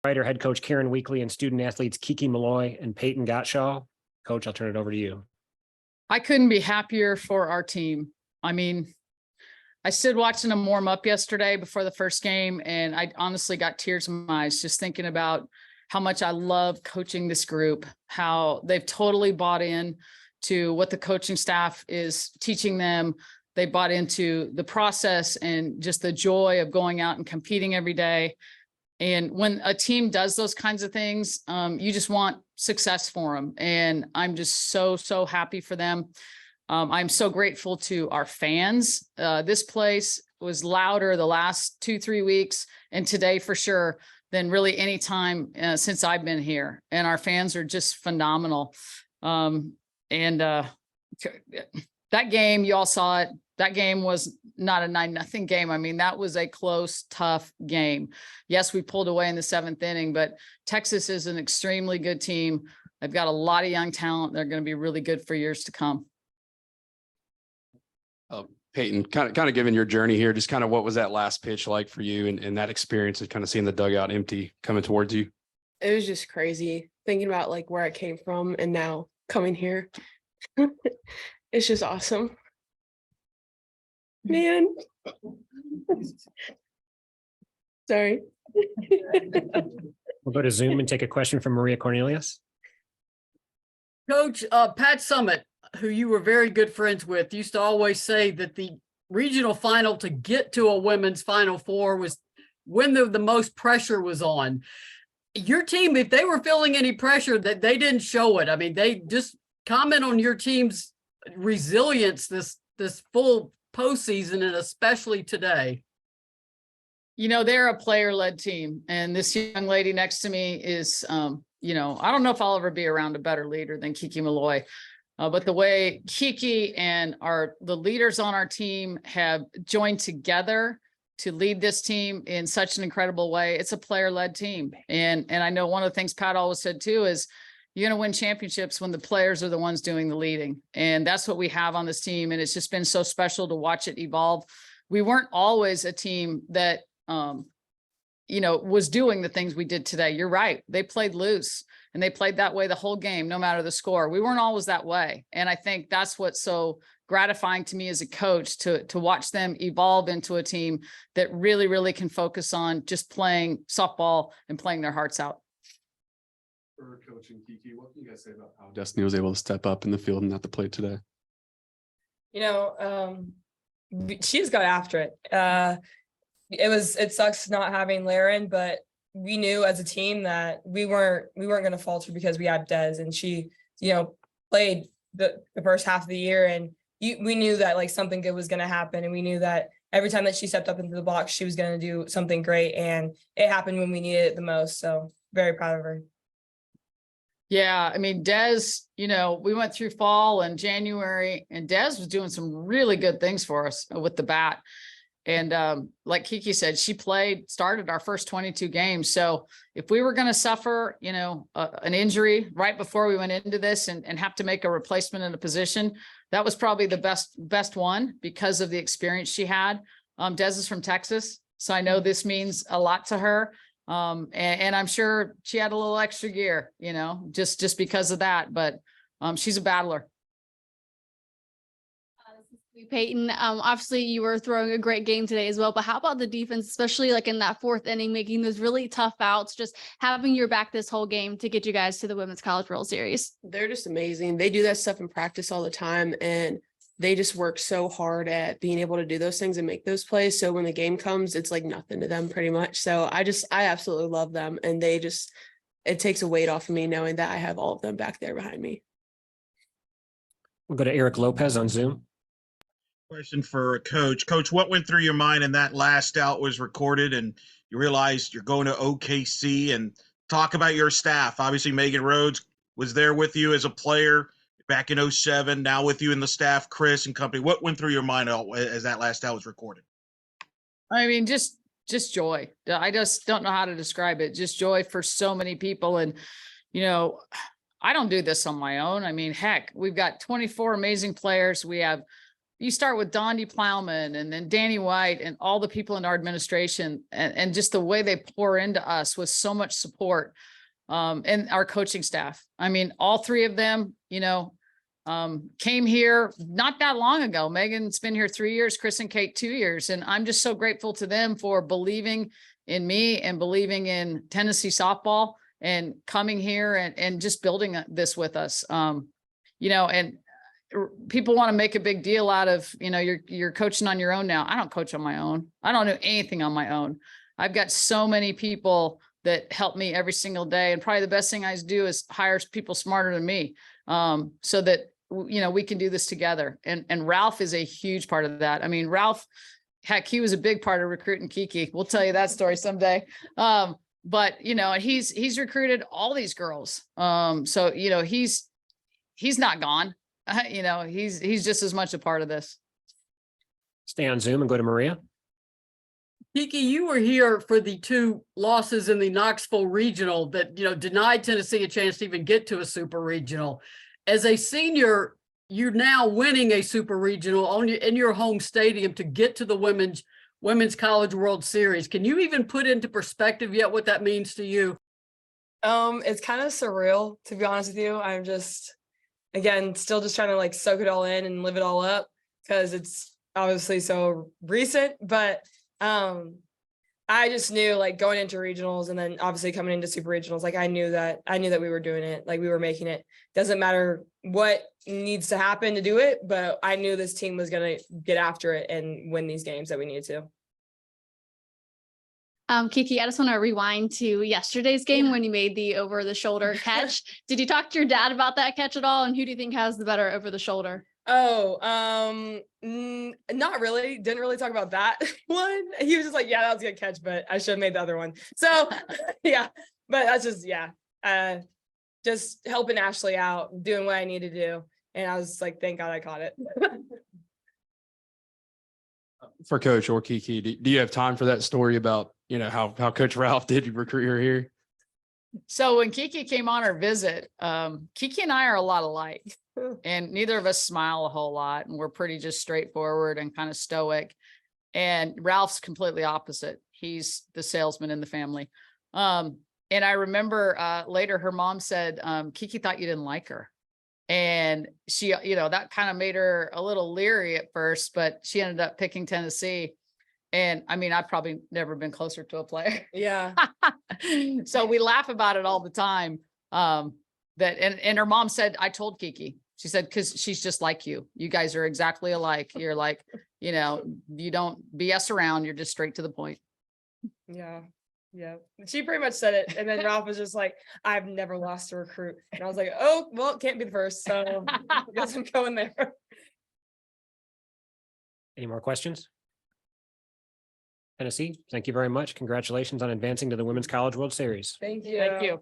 writer, head coach Karen Weekly, and student athletes Kiki Malloy and Peyton Gottschall. Coach, I'll turn it over to you. I couldn't be happier for our team. I mean, I stood watching them warm up yesterday before the first game, and I honestly got tears in my eyes just thinking about how much I love coaching this group, how they've totally bought in to what the coaching staff is teaching them. They bought into the process and just the joy of going out and competing every day. And when a team does those kinds of things, you just want success for them. And I'm just so happy for them. I'm so grateful to our fans. This place was louder the last 2-3 weeks, and today for sure, than really any time since I've been here. And our fans are just phenomenal. That game, you all saw it. That game was not a 9-0 game. I mean, that was a close, tough game. Yes, we pulled away in the 7th inning, but Texas is an extremely good team. They've got a lot of young talent. They're going to be really good for years to come. Peyton, kind of given your journey here, just kind of what was that last pitch like for you and that experience of kind of seeing the dugout empty coming towards you? It was just crazy thinking about like where I came from and now coming here. It's just awesome. Man. Sorry. We'll go to Zoom and take a question from Maria Cornelius. Coach, Pat Summitt, who you were very good friends with, used to always say that the regional final to get to a women's Final Four was when the most pressure was on. Your team, if they were feeling any pressure, that they didn't show it. I mean, they just comment on your team's resilience this full postseason and especially today. You know, they're a player-led team, and this young lady next to me is, you know, I don't know if I'll ever be around a better leader than Kiki Malloy. But the way Kiki and the leaders on our team have joined together to lead this team in such an incredible way, it's a player-led team. And I know one of the things Pat always said too is you're going to win championships when the players are the ones doing the leading. And that's what we have on this team. And it's just been so special to watch it evolve. We weren't always a team that, you know, was doing the things we did today. You're right. They played loose. And they played that way the whole game, no matter the score. We weren't always that way. And I think that's what's so gratifying to me as a coach, to watch them evolve into a team that really, really can focus on just playing softball and playing their hearts out. For Coach and Kiki, what can you guys say about how Destiny was able to step up in the field and at the plate today? You know, she just got after it. It sucks not having Laren, but we knew as a team that we weren't going to falter because we had Des, and she, you know, played the first half of the year, and we knew that like something good was going to happen, and we knew that every time that she stepped up into the box, she was going to do something great, and it happened when we needed it the most. So very proud of her. Yeah, I mean, Des, you know, we went through fall and January, and Des was doing some really good things for us with the bat. And like Kiki said, she started our first 22 games. So if we were going to suffer, you know, an injury right before we went into this and have to make a replacement in a position, that was probably the best one because of the experience she had. Des is from Texas, so I know this means a lot to her. And I'm sure she had a little extra gear, you know, just because of that. But she's a battler. Peyton, obviously you were throwing a great game today as well, but how about the defense, especially like in that 4th inning, making those really tough outs, just having your back this whole game to get you guys to the Women's College World Series? They're just amazing. They do that stuff in practice all the time, and they just work so hard at being able to do those things and make those plays. So when the game comes, it's like nothing to them pretty much. So I absolutely love them, and it takes a weight off of me knowing that I have all of them back there behind me. We'll go to Eric Lopez on Zoom. Question for Coach. Coach, what went through your mind and that last out was recorded and you realized you're going to OKC, and talk about your staff? Obviously, Megan Rhodes was there with you as a player back in 07, now with you in the staff, Chris and company. What went through your mind as that last out was recorded? I mean, just joy. I just don't know how to describe it. Just joy for so many people. And, you know, I don't do this on my own. I mean, heck, we've got 24 amazing players. We have you start with Dondi Plowman and then Danny White and all the people in our administration and just the way they pour into us with so much support. And our coaching staff. I mean, all three of them, came here not that long ago. Megan's been here 3 years, Chris and Kate 2 years. And I'm just so grateful to them for believing in me and believing in Tennessee softball and coming here and just building this with us. And people want to make a big deal out of, you're coaching on your own now. I don't coach on my own. I don't do anything on my own. I've got so many people that help me every single day. And probably the best thing I do is hire people smarter than me, so that, we can do this together. And Ralph is a huge part of that. I mean, Ralph, heck, he was a big part of recruiting Kiki. We'll tell you that story someday. But, and he's recruited all these girls. So, he's not gone. He's just as much a part of this. Stay on Zoom and go to Maria. Kiki, you were here for the 2 losses in the Knoxville regional that, denied Tennessee a chance to even get to a super regional. As a senior, you're now winning a super regional in your home stadium to get to the Women's College World Series. Can you even put into perspective yet what that means to you? It's kind of surreal, to be honest with you. I'm just, again, still just trying to soak it all in and live it all up because it's obviously so recent, but I just knew going into regionals and then obviously coming into super regionals, I knew that we were doing it, we were making it. Doesn't matter what needs to happen to do it, but I knew this team was going to get after it and win these games that we needed to. Kiki, I just want to rewind to yesterday's game when you made the over the shoulder catch. Did you talk to your dad about that catch at all? And who do you think has the better over the shoulder? Oh, not really. Didn't really talk about that one. He was just like, yeah, that was a good catch, but I should have made the other one. So yeah, but that's just, just helping Ashley out, doing what I need to do. And I was like, thank God I caught it. For Coach or Kiki, do you have time for that story about, how Coach Ralph did recruit her here? So when Kiki came on our visit, Kiki and I are a lot alike. And neither of us smile a whole lot. And we're pretty just straightforward and kind of stoic. And Ralph's completely opposite. He's the salesman in the family. And I remember later her mom said, Kiki thought you didn't like her. And she, that kind of made her a little leery at first, but she ended up picking Tennessee. And I mean, I've probably never been closer to a player. Yeah. So we laugh about it all the time. And her mom said, I told Kiki, she said, because she's just like you. You guys are exactly alike. You're like, you don't BS around. You're just straight to the point. Yeah. Yeah. She pretty much said it. And then Ralph was just like, I've never lost a recruit. And I was like, oh, well, it can't be the first. So I guess I'm going there. Any more questions? Tennessee, thank you very much. Congratulations on advancing to the Women's College World Series. Thank you. Thank you.